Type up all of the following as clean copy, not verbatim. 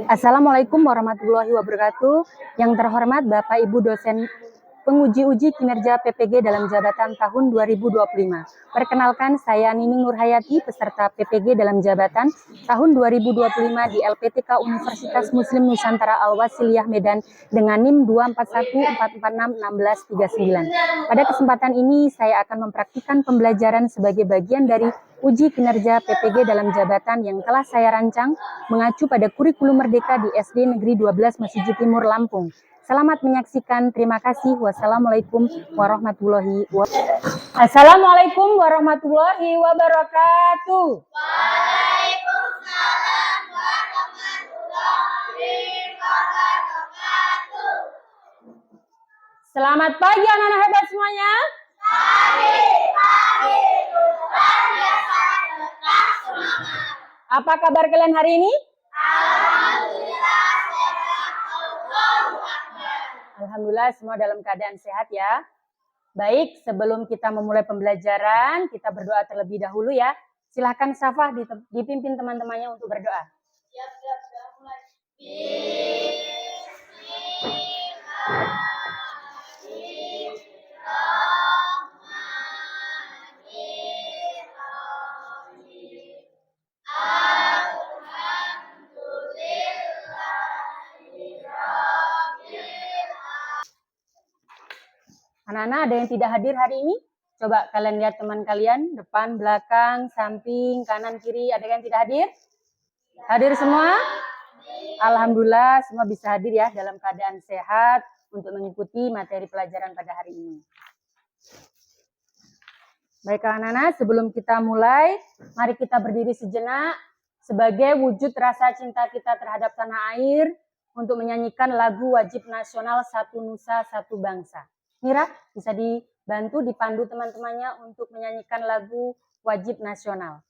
Assalamualaikum warahmatullahi wabarakatuh. Yang terhormat Bapak Ibu dosen penguji kinerja PPG dalam jabatan tahun 2025. Perkenalkan, saya Nining Nurhayati, peserta PPG dalam jabatan tahun 2025 di LPTK Universitas Muslim Nusantara Al-Wasiliyah Medan dengan NIM 2414461639. Pada kesempatan ini saya akan mempraktikkan pembelajaran sebagai bagian dari uji kinerja PPG dalam jabatan yang telah saya rancang mengacu pada kurikulum Merdeka di SD Negeri 12 Mesiji Timur, Lampung. Selamat menyaksikan. Terima kasih. Wassalamualaikum warahmatullahi wabarakatuh. Assalamualaikum warahmatullahi wabarakatuh. Waalaikumsalam warahmatullahi wabarakatuh. Selamat pagi anak-anak hebat semuanya. Pagi, luar biasa, tetap semangat. Apa kabar kalian hari ini? Alhamdulillah sehat, Allahu Akbar. Alhamdulillah semua dalam keadaan sehat ya. Baik, sebelum kita memulai pembelajaran, kita berdoa terlebih dahulu ya. Silahkan Safah dipimpin teman-temannya untuk berdoa. Siap, mulai. Anak-anak ada yang tidak hadir hari ini? Coba kalian lihat teman kalian, depan, belakang, samping, kanan, kiri. Ada yang tidak hadir? Hadir semua? Alhamdulillah semua bisa hadir ya dalam keadaan sehat untuk mengikuti materi pelajaran pada hari ini. Baik anak-anak, sebelum kita mulai, mari kita berdiri sejenak sebagai wujud rasa cinta kita terhadap tanah air untuk menyanyikan lagu wajib nasional Satu Nusa Satu Bangsa. Mira, bisa dibantu dipandu teman-temannya untuk menyanyikan lagu wajib nasional.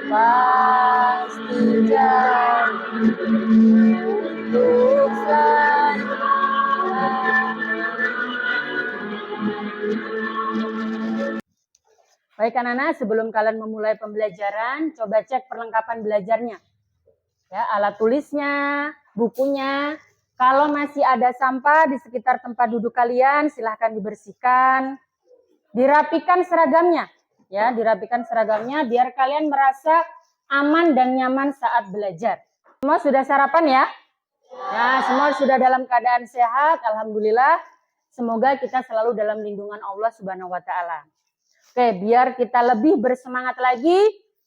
Pasti jadi untuk Baik anak-anak, sebelum kalian memulai pembelajaran, coba cek perlengkapan belajarnya. Ya, alat tulisnya, bukunya. Kalau masih ada sampah di sekitar tempat duduk kalian, silahkan dibersihkan. Dirapikan seragamnya. Ya, dirapikan seragamnya biar kalian merasa aman dan nyaman saat belajar. Semua sudah sarapan ya? Nah, semua sudah dalam keadaan sehat, alhamdulillah. Semoga kita selalu dalam lindungan Allah Subhanahu wa taala. Oke, biar kita lebih bersemangat lagi,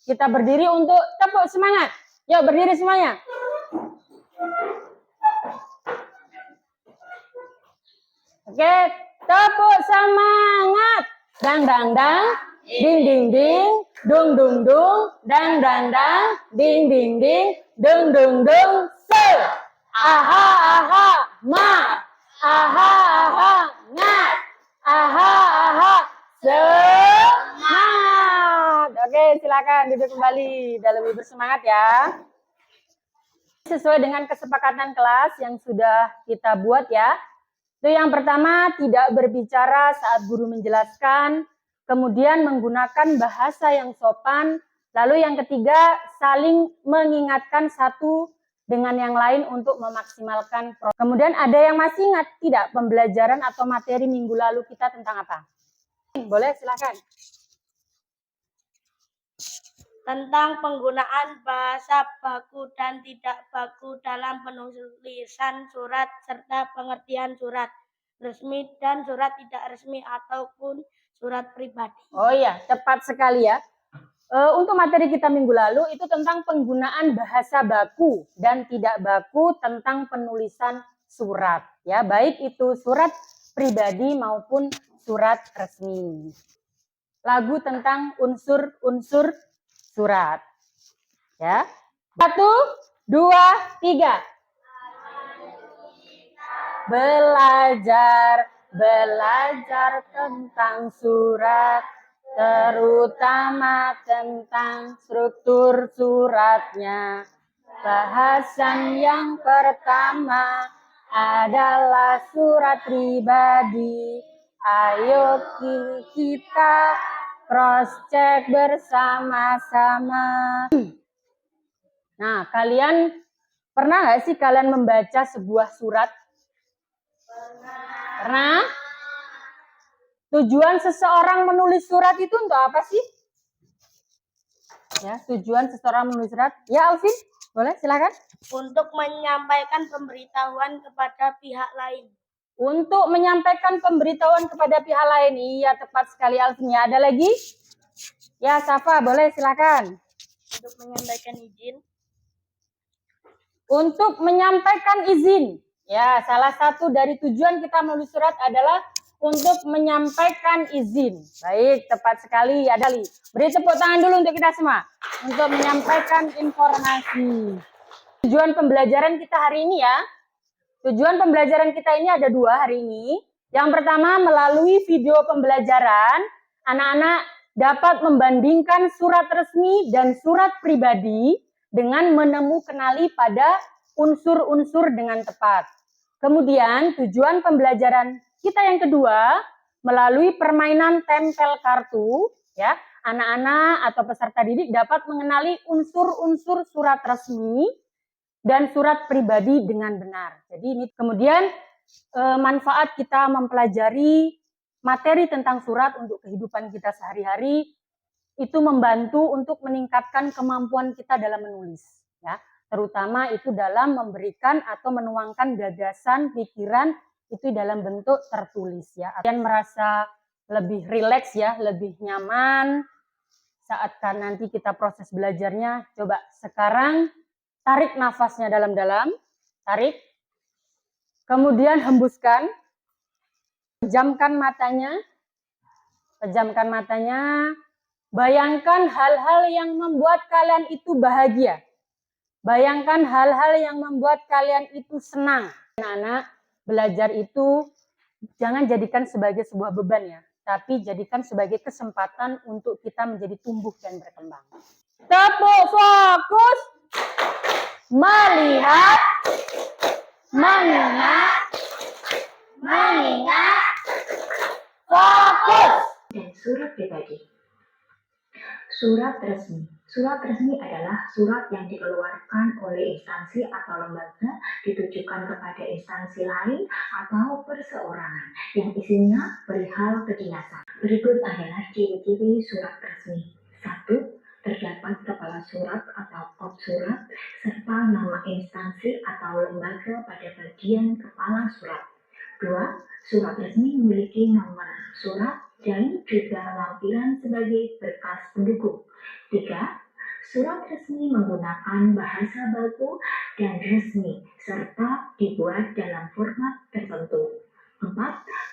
kita berdiri untuk tepuk semangat. Yuk, berdiri semuanya. Oke, tepuk semangat. Dang dang dang, ding ding ding, dung dung dung, dang dang dang, ding ding ding, dung dung dung, se. Aha aha ma, aha aha ngat, aha aha semangat. Oke, silakan duduk kembali dan lebih bersemangat ya. Sesuai dengan kesepakatan kelas yang sudah kita buat ya. Itu yang pertama, tidak berbicara saat guru menjelaskan, kemudian menggunakan bahasa yang sopan, lalu yang ketiga, saling mengingatkan satu dengan yang lain untuk memaksimalkan proses. Kemudian ada yang masih ingat tidak pembelajaran atau materi minggu lalu kita tentang apa? Boleh, silakan. Tentang penggunaan bahasa baku dan tidak baku dalam penulisan surat serta pengertian surat resmi dan surat tidak resmi ataupun surat pribadi. Oh iya, tepat sekali ya. Untuk materi kita minggu lalu itu tentang penggunaan bahasa baku dan tidak baku tentang penulisan surat. Ya, baik itu surat pribadi maupun surat resmi. Lagu tentang unsur-unsur surat. Ya. 1, 2, 3. Belajar tentang surat, terutama tentang struktur suratnya. Bahasan yang pertama adalah surat pribadi. Ayo kita cross check bersama-sama. Nah, kalian pernah nggak sih kalian membaca sebuah surat? Pernah? Tujuan seseorang menulis surat itu untuk apa sih? Ya, tujuan seseorang menulis surat. Ya, Alvin, boleh silakan. Untuk menyampaikan pemberitahuan kepada pihak lain. Untuk menyampaikan pemberitahuan kepada pihak lain. Iya, tepat sekali Alvin. Ya, ada lagi? Ya, Safa, boleh silakan. Untuk menyampaikan izin. Untuk menyampaikan izin. Ya, salah satu dari tujuan kita menulis surat adalah untuk menyampaikan izin. Baik, tepat sekali. Ada li. Beri tepuk tangan dulu untuk kita semua. Untuk menyampaikan informasi. Tujuan pembelajaran kita hari ini ya. Tujuan pembelajaran kita ini ada 2 hari ini. Yang pertama, melalui video pembelajaran, anak-anak dapat membandingkan surat resmi dan surat pribadi dengan kenali pada unsur-unsur dengan tepat. Kemudian, tujuan pembelajaran kita yang kedua, melalui permainan tempel kartu, ya, anak-anak atau peserta didik dapat mengenali unsur-unsur surat resmi dan surat pribadi dengan benar. Jadi ini kemudian manfaat kita mempelajari materi tentang surat untuk kehidupan kita sehari-hari itu membantu untuk meningkatkan kemampuan kita dalam menulis, ya. Terutama itu dalam memberikan atau menuangkan gagasan, pikiran itu dalam bentuk tertulis, ya. Kalian merasa lebih rileks ya, lebih nyaman saat nanti kita proses belajarnya. Coba sekarang tarik nafasnya dalam-dalam, tarik. Kemudian hembuskan. Pejamkan matanya. Pejamkan matanya. Bayangkan hal-hal yang membuat kalian itu bahagia. Bayangkan hal-hal yang membuat kalian itu senang. Anak-anak, belajar itu jangan jadikan sebagai sebuah beban ya, tapi jadikan sebagai kesempatan untuk kita menjadi tumbuh dan berkembang. Tepuk fokus. Melihat, mengingat, fokus. Dan surat pribadi. Surat resmi. Surat resmi adalah surat yang dikeluarkan oleh instansi atau lembaga ditujukan kepada instansi lain atau perseorangan yang isinya perihal kedinasan. Berikut adalah ciri-ciri surat resmi. 1. Terdapat kepala surat atau kop surat serta nama instansi atau lembaga pada bagian kepala surat. 2. Surat resmi memiliki nomor surat dan juga lampiran sebagai berkas pendukung. 3. Surat resmi menggunakan bahasa baku dan resmi serta dibuat dalam format tertentu. 4.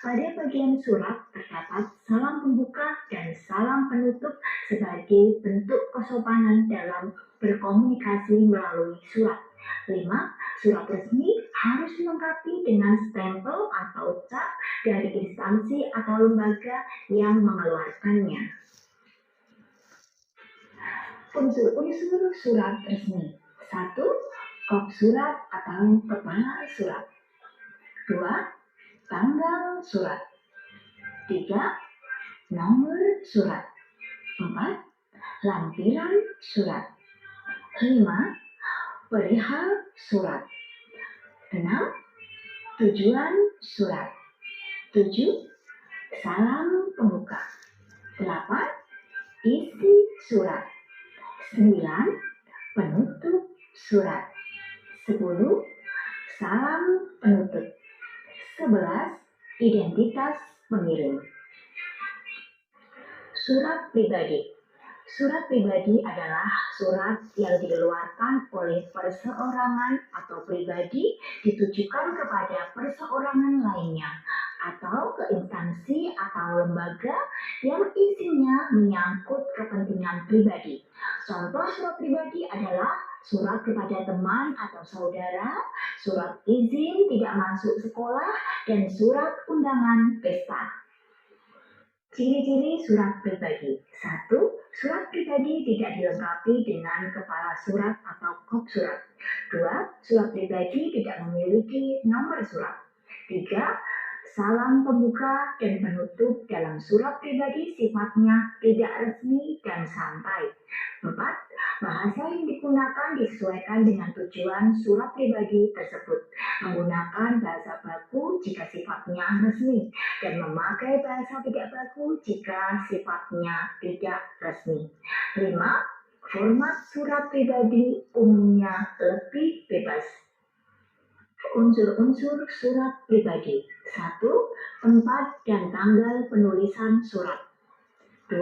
Pada bagian surat terdapat salam pembuka dan salam penutup sebagai bentuk kesopanan dalam berkomunikasi melalui surat. 5. Surat resmi harus dilengkapi dengan stempel atau cap dari instansi atau lembaga yang mengeluarkannya. Unsur-unsur surat resmi. 1. Kop surat atau kepala surat. 2. Tanggal surat. 3. Nomor surat. 4. Lampiran surat. 5. Perihal surat. 6. Tujuan surat. 7. Salam pembuka. 8. Isi surat. 9. Penutup surat. 10. Salam penutup. 11. Identitas pengirim. Surat pribadi. Surat pribadi adalah surat yang dikeluarkan oleh perseorangan atau pribadi ditujukan kepada perseorangan lainnya atau ke instansi atau lembaga yang isinya menyangkut kepentingan pribadi. Contoh surat pribadi adalah surat kepada teman atau saudara, surat izin tidak masuk sekolah, dan surat undangan pesta. Ciri-ciri surat pribadi. 1. Surat pribadi tidak dilengkapi dengan kepala surat atau kop surat. 2. Surat pribadi tidak memiliki nomor surat. 3. Salam pembuka dan penutup dalam surat pribadi sifatnya tidak resmi dan santai. 4. Bahasa yang digunakan disesuaikan dengan tujuan surat pribadi tersebut. Menggunakan bahasa baku jika sifatnya resmi dan memakai bahasa tidak baku jika sifatnya tidak resmi. 5. Format surat pribadi umumnya lebih bebas. Unsur-unsur surat pribadi. 1. Tempat dan tanggal penulisan surat. 2.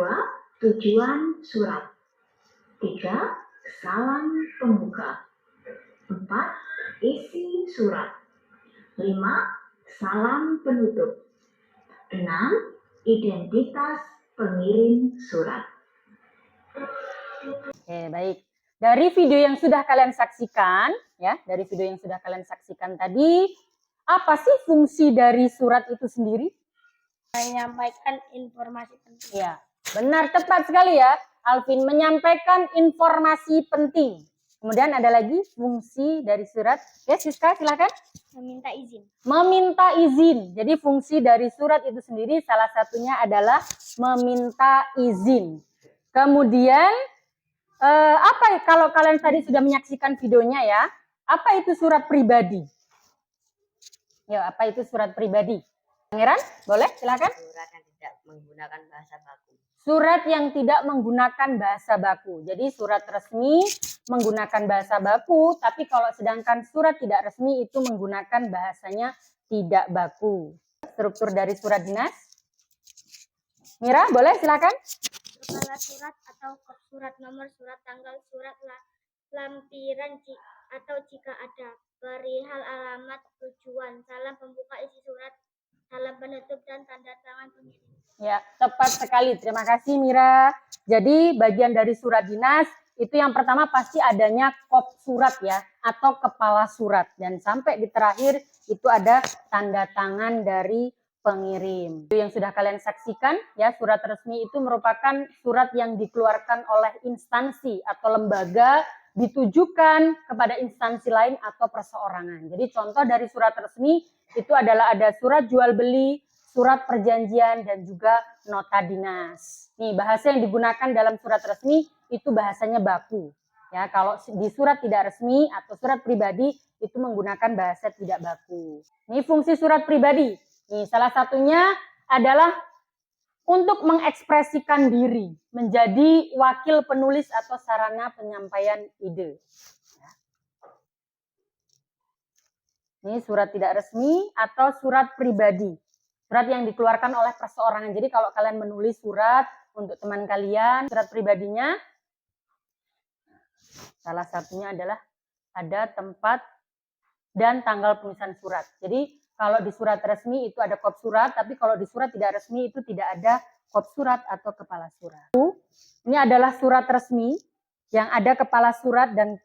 Tujuan surat. 3. Salam pembuka. 4. Isi surat. 5. Salam penutup. 6. Identitas pengirim surat. Oke, baik. Dari video yang sudah kalian saksikan, ya, dari video yang sudah kalian saksikan tadi, apa sih fungsi dari surat itu sendiri? Menyampaikan informasi penting. Ya, benar, tepat sekali ya, Alvin, menyampaikan informasi penting. Kemudian ada lagi fungsi dari surat. Ya, Siska, silakan. Meminta izin. Meminta izin. Jadi fungsi dari surat itu sendiri salah satunya adalah meminta izin. Kemudian apa kalau kalian tadi sudah menyaksikan videonya ya? Apa itu surat pribadi? Ya, apa itu surat pribadi? Pangeran, boleh silakan. Surat yang tidak menggunakan bahasa baku. Surat yang tidak menggunakan bahasa baku. Jadi surat resmi menggunakan bahasa baku, tapi kalau sedangkan surat tidak resmi itu menggunakan bahasanya tidak baku. Struktur dari surat dinas. Mira, boleh silakan. Kepala surat atau kop surat, nomor surat, tanggal surat, lampiran atau jika ada, perihal alamat, tujuan, salam pembuka, isi surat, salam penutup, dan tanda tangan pengirim. Ya, tepat sekali. Terima kasih Mira. Jadi bagian dari surat dinas itu yang pertama pasti adanya kop surat ya, atau kepala surat. Dan sampai di terakhir itu ada tanda tangan dari pengirim. Itu yang sudah kalian saksikan ya, surat resmi itu merupakan surat yang dikeluarkan oleh instansi atau lembaga ditujukan kepada instansi lain atau perseorangan. Jadi contoh dari surat resmi itu adalah ada surat jual beli, surat perjanjian, dan juga nota dinas. Nih, bahasa yang digunakan dalam surat resmi itu bahasanya baku. Ya, kalau di surat tidak resmi atau surat pribadi itu menggunakan bahasa tidak baku. Ini fungsi surat pribadi. Nih, salah satunya adalah untuk mengekspresikan diri, menjadi wakil penulis atau sarana penyampaian ide. Ini surat tidak resmi atau surat pribadi. Surat yang dikeluarkan oleh perseorangan. Jadi kalau kalian menulis surat untuk teman kalian, surat pribadinya, salah satunya adalah ada tempat dan tanggal penulisan surat. Jadi kalau di surat resmi itu ada kop surat, tapi kalau di surat tidak resmi itu tidak ada kop surat atau kepala surat. Ini adalah surat resmi yang ada kepala surat dan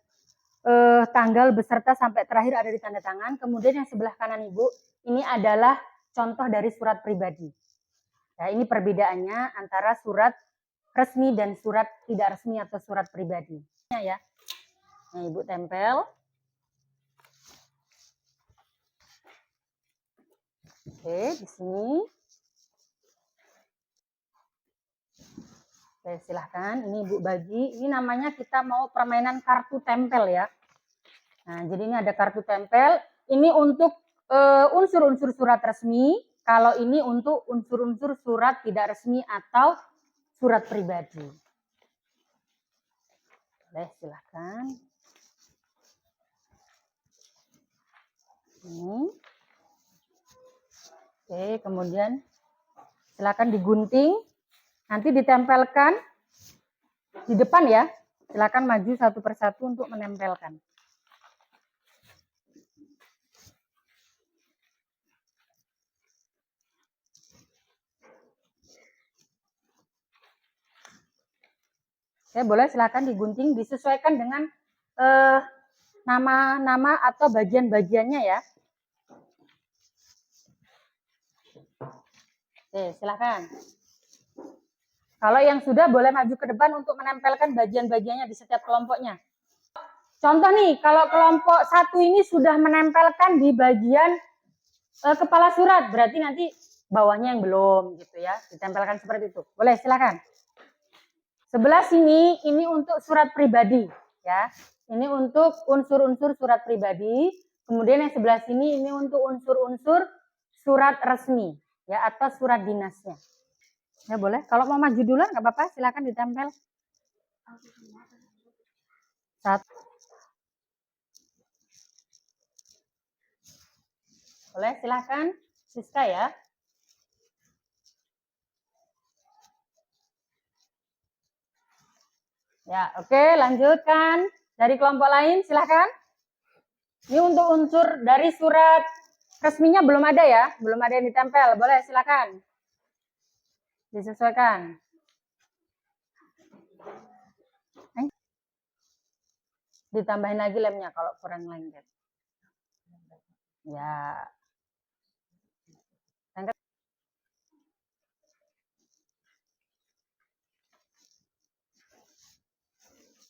tanggal beserta sampai terakhir ada di tanda tangan. Kemudian yang sebelah kanan Ibu, ini adalah contoh dari surat pribadi. Ya, ini perbedaannya antara surat resmi dan surat tidak resmi atau surat pribadi. Ya, nah, Ibu tempel. Oke, di sini. Oke, silahkan. Ini Ibu bagi. Ini namanya kita mau permainan kartu tempel ya. Nah, jadi ini ada kartu tempel. Ini untuk unsur-unsur surat resmi, kalau ini untuk unsur-unsur surat tidak resmi atau surat pribadi. Boleh, silahkan. Ini. Oke, kemudian silakan digunting, nanti ditempelkan di depan ya. Silakan maju satu persatu untuk menempelkan. Oke, boleh silakan digunting, disesuaikan dengan nama-nama atau bagian-bagiannya ya. Oke, silakan. Kalau yang sudah boleh maju ke depan untuk menempelkan bagian-bagiannya di setiap kelompoknya. Contoh nih, kalau kelompok 1 ini sudah menempelkan di bagian kepala surat, berarti nanti bawahnya yang belum gitu ya, ditempelkan seperti itu. Boleh, silakan. Sebelah sini ini untuk surat pribadi ya. Ini untuk unsur-unsur surat pribadi. Kemudian yang sebelah sini ini untuk unsur-unsur surat resmi ya atau surat dinasnya. Ya boleh. Kalau mau maju duluan nggak apa-apa, silakan ditempel. Satu. Boleh, silakan. Siska ya. Ya, oke, lanjutkan. Dari kelompok lain, silakan. Ini untuk unsur dari surat resminya belum ada ya, belum ada yang ditempel. Boleh, silakan. Disesuaikan. Ditambahin lagi lemnya kalau kurang lengket. Ya.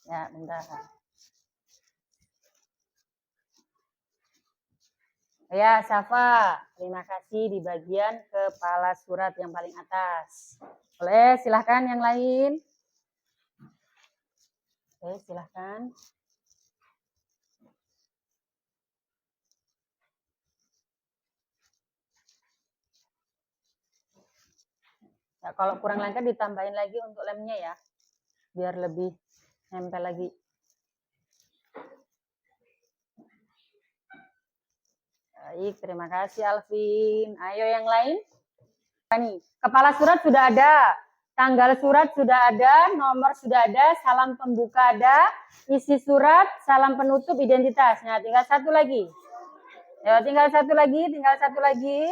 Ya, bentar. Ya, Safa, terima kasih di bagian kepala surat yang paling atas. Boleh, silahkan yang lain. Oke, silahkan. Ya, kalau kurang lengket ditambahin lagi untuk lemnya ya, biar lebih nempel lagi. Baik, terima kasih Alvin. Ayo yang lain. Nih, kepala surat sudah ada, tanggal surat sudah ada, nomor sudah ada, salam pembuka ada, isi surat, salam penutup, identitas. Nah, tinggal satu lagi. Ya, tinggal satu lagi.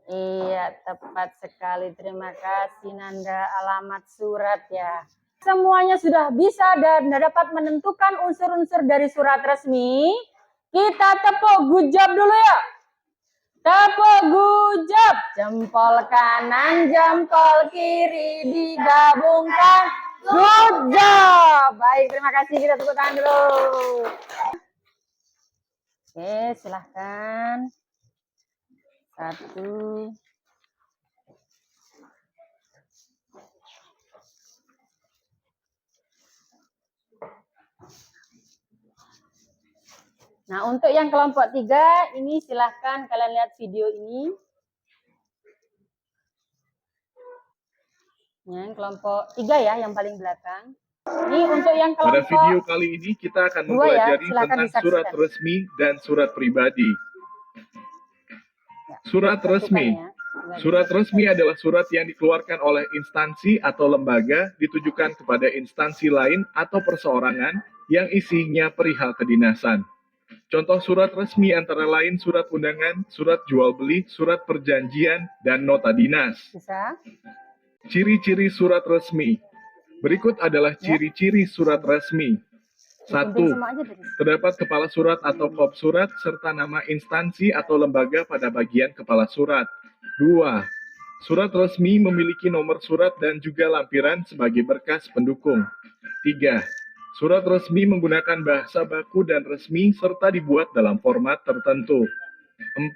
Iya, tepat sekali. Terima kasih Nanda. Alamat surat ya. Semuanya sudah bisa dan dapat menentukan unsur-unsur dari surat resmi. Kita tepuk good job dulu ya. Tepuk good job. Jempol kanan, jempol kiri digabungkan. Good job. Baik, terima kasih. Kita tepuk tangan dulu. Oke, silahkan. Satu. Nah, untuk yang kelompok 3, ini silahkan kalian lihat video ini. Yang kelompok 3 ya, yang paling belakang. Ini untuk yang kelompok... Pada video kali ini kita akan mempelajari tentang surat resmi dan surat pribadi. Surat resmi. Surat resmi adalah surat yang dikeluarkan oleh instansi atau lembaga ditujukan kepada instansi lain atau perseorangan yang isinya perihal kedinasan. Contoh surat resmi antara lain surat undangan, surat jual beli, surat perjanjian, dan nota dinas. Bisa? Ciri-ciri surat resmi. Berikut adalah ciri-ciri surat resmi. 1. Terdapat kepala surat atau kop surat serta nama instansi atau lembaga pada bagian kepala surat. 2. Surat resmi memiliki nomor surat dan juga lampiran sebagai berkas pendukung. 3. Surat resmi menggunakan bahasa baku dan resmi serta dibuat dalam format tertentu. 4.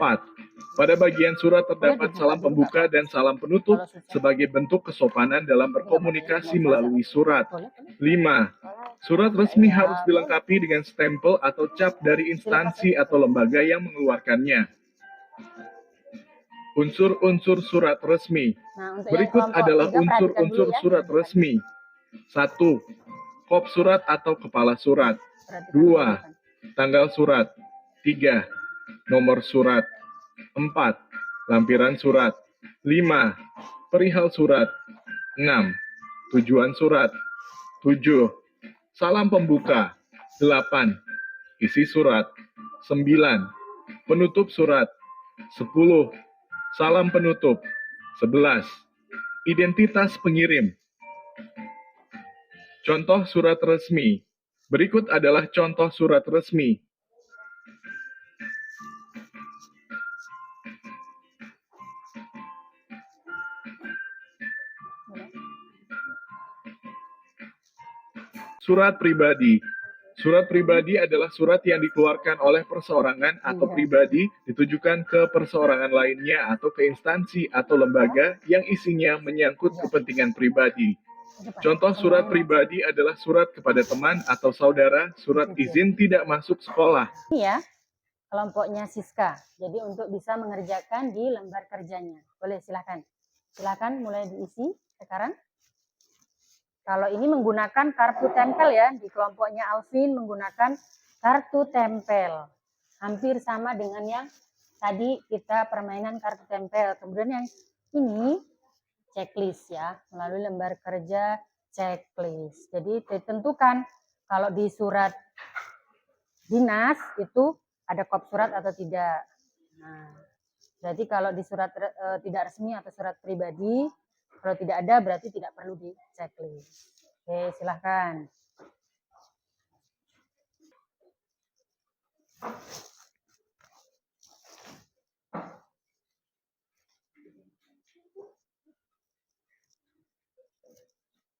Pada bagian surat terdapat salam pembuka dan salam penutup sebagai bentuk kesopanan dalam berkomunikasi melalui surat. 5. Surat resmi harus dilengkapi dengan stempel atau cap dari instansi atau lembaga yang mengeluarkannya. Unsur-unsur surat resmi. Berikut adalah unsur-unsur surat resmi. 1. Kop surat atau kepala surat. 2. Tanggal surat. 3. Nomor surat. 4. Lampiran surat. 5. Perihal surat. 6. Tujuan surat. 7. Salam pembuka. 8. Isi surat. 9. Penutup surat. 10. Salam penutup. 11. Identitas pengirim. Contoh surat resmi. Berikut adalah contoh surat resmi. Surat pribadi. Surat pribadi adalah surat yang dikeluarkan oleh perseorangan atau pribadi ditujukan ke perseorangan lainnya atau ke instansi atau lembaga yang isinya menyangkut kepentingan pribadi. Contoh surat pribadi adalah surat kepada teman atau saudara, surat izin tidak masuk sekolah. Ini ya, kelompoknya Siska. Jadi untuk bisa mengerjakan di lembar kerjanya. Boleh, silahkan. Silahkan mulai diisi sekarang. Kalau ini menggunakan kartu tempel ya, di kelompoknya Alvin menggunakan kartu tempel. Hampir sama dengan yang tadi kita permainan kartu tempel. Kemudian yang ini checklist ya, melalui lembar kerja checklist. Jadi ditentukan kalau di surat dinas itu ada kop surat atau tidak. Nah, berarti kalau di surat tidak resmi atau surat pribadi, kalau tidak ada berarti tidak perlu di checklist. Oke, silahkan.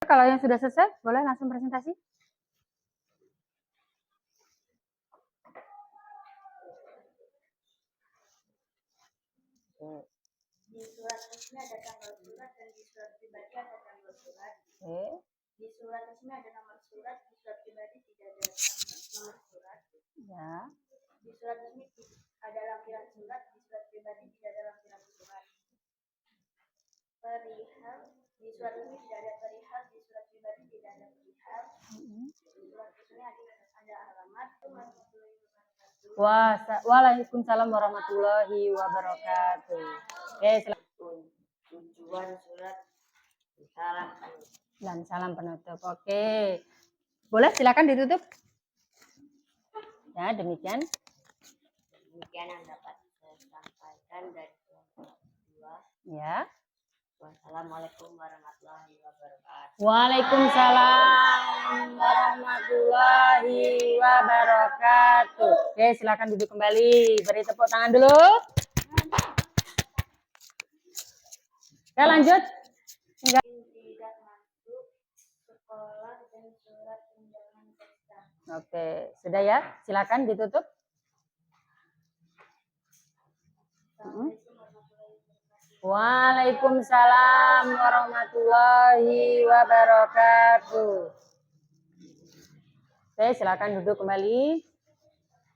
Kalau yang sudah selesai, boleh langsung presentasi. Di surat resmi ada tanggal surat dan di surat pribadi ada tanggal surat. Di surat resmi ada nomor surat, di surat pribadi tidak ada nomor surat. Ya. Di surat resmi ada lampiran surat, di surat pribadi tidak ada lampiran surat. Perihal, di surat resmi tidak ada perihal, di surat pribadi tidak ada perihal. Di surat resmi ada alamat. Waalaikumsalam warahmatullahi wabarakatuh. Oke, silakan. Tujuan surat salam Dan salam penutup. Oke. Boleh silakan ditutup. Ya, demikian. demikian yang dapat saya sampaikan dari kelompok 2. Ya. Wassalamualaikum warahmatullahi wabarakatuh. Waalaikumsalam warahmatullahi wabarakatuh. Oke, silakan duduk kembali. Beri tepuk tangan dulu. Ya, lanjut. Tidak masuk sekolah dan surat undangan pesta. Oke, sudah ya. Silakan ditutup. Waalaikumsalam warahmatullahi wabarakatuh. Oke, silakan duduk kembali.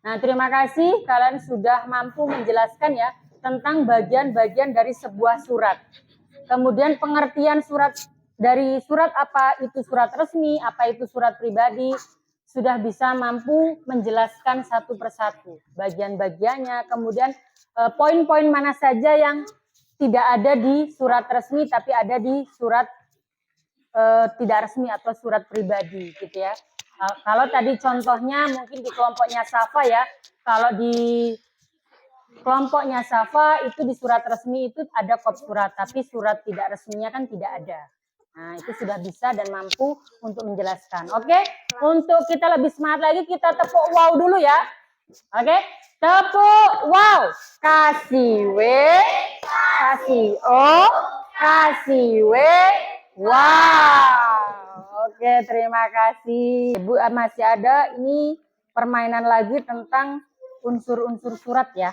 Nah, terima kasih kalian sudah mampu menjelaskan ya tentang bagian-bagian dari sebuah surat. Kemudian pengertian surat dari surat apa itu surat resmi, apa itu surat pribadi, sudah bisa mampu menjelaskan satu persatu bagian-bagiannya. Kemudian poin-poin mana saja yang tidak ada di surat resmi tapi ada di surat tidak resmi atau surat pribadi gitu ya. Kalau tadi contohnya mungkin di kelompoknya Safa ya, kalau di kelompoknya Safa itu di surat resmi itu ada kop surat, tapi surat tidak resminya kan tidak ada. Nah, itu sudah bisa dan mampu untuk menjelaskan. Oke, untuk kita lebih semangat lagi kita tepuk wow dulu ya. Oke, tepuk wow. Kasih W, kasih O, kasih W. Wow. Oke, terima kasih. Ibu masih ada ini permainan lagi tentang unsur-unsur surat ya.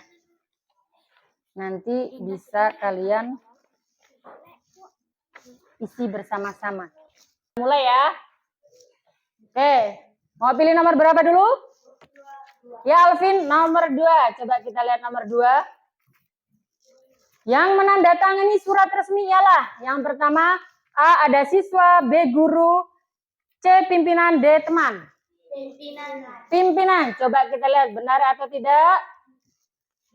Nanti bisa kalian isi bersama-sama. Mulai ya. Oke, mau pilih nomor berapa dulu? Ya Alvin, nomor 2. Coba kita lihat nomor 2. Yang menandatangani surat resmi ialah yang pertama A ada siswa, B guru, C pimpinan, D teman. Pimpinan. Coba kita lihat benar atau tidak.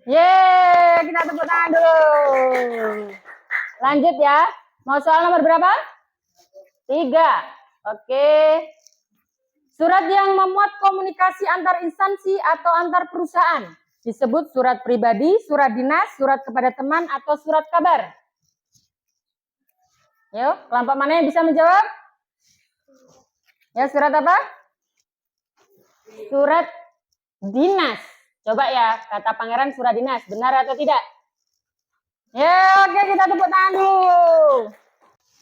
Yeay, kita tepuk tangan dulu. Lanjut ya. Mau soal nomor berapa? 3. Oke. Surat yang memuat komunikasi antar instansi atau antar perusahaan disebut surat pribadi, surat dinas, surat kepada teman, atau surat kabar. Yuk, kelompok mana yang bisa menjawab? Ya, surat apa? Surat dinas. Coba ya, kata Pangeran surat dinas. Benar atau tidak? Ya, oke, kita tepuk tangan dulu.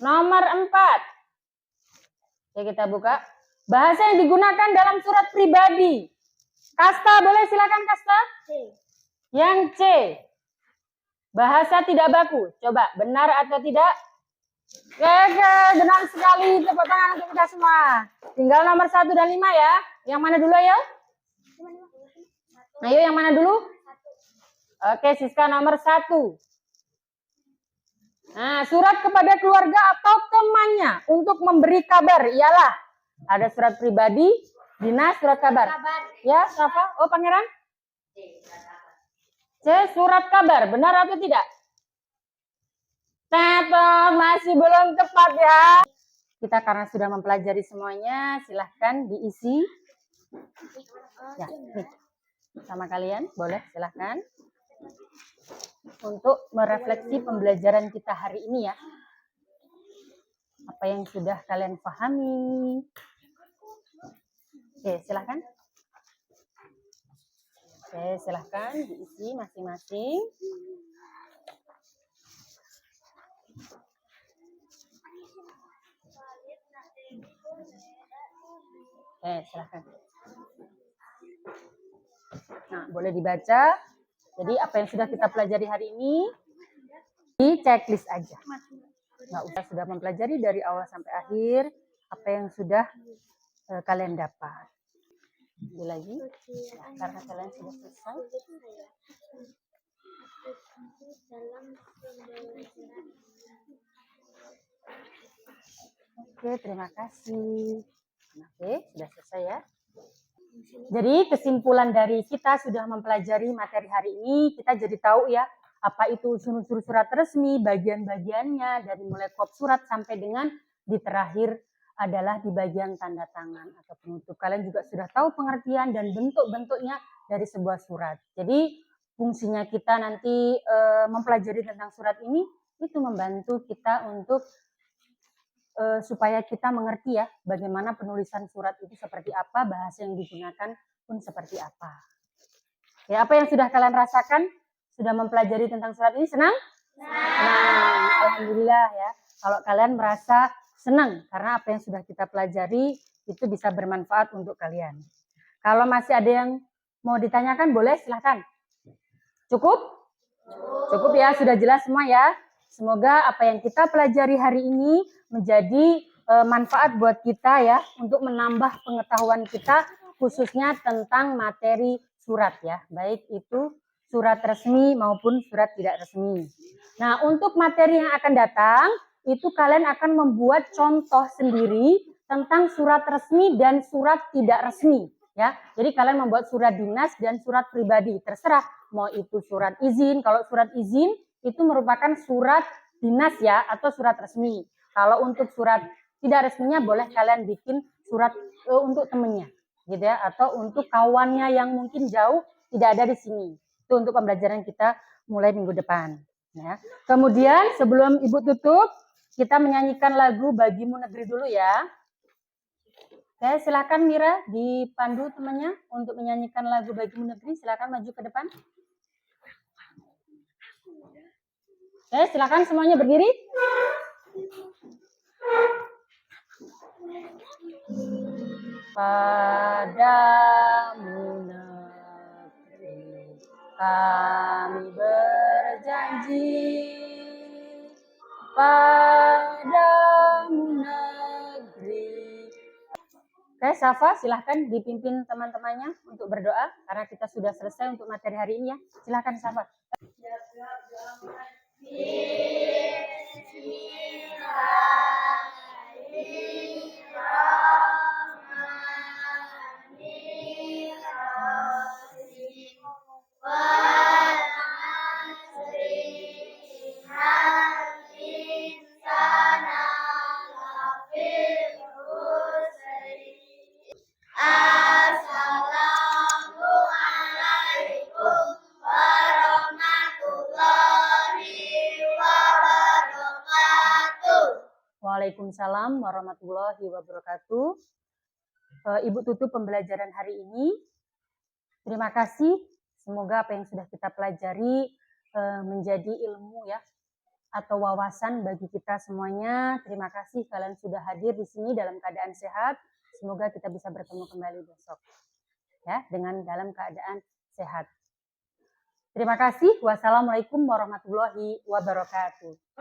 Nomor 4. Oke, kita buka. Bahasa yang digunakan dalam surat pribadi. Kasta, boleh silakan Kasta. Yang C. Bahasa tidak baku. Coba, benar atau tidak? Oke, benar sekali. Tepuk tangan untuk kita semua. Tinggal nomor 1 dan 5 ya. Yang mana dulu ya? Ayo, yang mana dulu? Oke, Siska nomor 1. Nah, surat kepada keluarga atau temannya untuk memberi kabar ialah ada surat pribadi, dinas, surat kabar. Ya, Safa? Oh, Pangeran? C, surat kabar. Benar atau tidak? Tetot, masih belum tepat ya. Kita karena sudah mempelajari semuanya, silahkan diisi. Ya, nih. Sama kalian, boleh silahkan. Untuk merefleksi pembelajaran kita hari ini ya. Apa yang sudah kalian pahami. Oke, silahkan. Oke, silahkan diisi masing-masing. Oke, silahkan. Nah, boleh dibaca. Jadi apa yang sudah kita pelajari hari ini di checklist aja. Nggak usah sudah mempelajari dari awal sampai akhir apa yang sudah kalian dapat. Lagi karena kalian sudah selesai. Oke, terima kasih. Oke, sudah selesai ya. Jadi kesimpulan dari kita sudah mempelajari materi hari ini, kita jadi tahu ya apa itu unsur-unsur surat resmi, bagian-bagiannya dari mulai kop surat sampai dengan di terakhir adalah di bagian tanda tangan atau penutup. Kalian juga sudah tahu pengertian dan bentuk-bentuknya dari sebuah surat. Jadi fungsinya kita nanti mempelajari tentang surat ini itu membantu kita untuk supaya kita mengerti ya bagaimana penulisan surat itu seperti apa, bahasa yang digunakan pun seperti apa. Ya, apa yang sudah kalian rasakan? Sudah mempelajari tentang surat ini senang? Senang. Alhamdulillah ya. Kalau kalian merasa senang karena apa yang sudah kita pelajari itu bisa bermanfaat untuk kalian. Kalau masih ada yang mau ditanyakan boleh silahkan. Cukup? Cukup ya, sudah jelas semua ya. Semoga apa yang kita pelajari hari ini menjadi manfaat buat kita ya untuk menambah pengetahuan kita khususnya tentang materi surat ya, baik itu surat resmi maupun surat tidak resmi. Nah, untuk materi yang akan datang itu kalian akan membuat contoh sendiri tentang surat resmi dan surat tidak resmi ya. Jadi kalian membuat surat dinas dan surat pribadi, terserah mau itu surat izin. Kalau surat izin itu merupakan surat dinas ya atau surat resmi. Kalau untuk surat tidak resminya boleh kalian bikin surat untuk temennya gitu ya, atau untuk kawannya yang mungkin jauh tidak ada di sini. Itu untuk pembelajaran kita mulai minggu depan ya. Kemudian sebelum Ibu tutup, kita menyanyikan lagu Bagimu Negeri dulu ya. Oke, silakan Mira dipandu temannya untuk menyanyikan lagu Bagimu Negeri. Silakan maju ke depan. Oke, silakan semuanya berdiri. Padamu negeri kami berjanji, padamu negeri. Oke, Safa silahkan dipimpin teman-temannya untuk berdoa karena kita sudah selesai untuk materi hari ini ya. Silahkan Safa. Waalaikumsalam warahmatullahi wabarakatuh. Ibu tutup pembelajaran hari ini. Terima kasih. Semoga apa yang sudah kita pelajari menjadi ilmu ya atau wawasan bagi kita semuanya. Terima kasih kalian sudah hadir di sini dalam keadaan sehat. Semoga kita bisa bertemu kembali besok ya dengan dalam keadaan sehat. Terima kasih. Wassalamualaikum warahmatullahi wabarakatuh.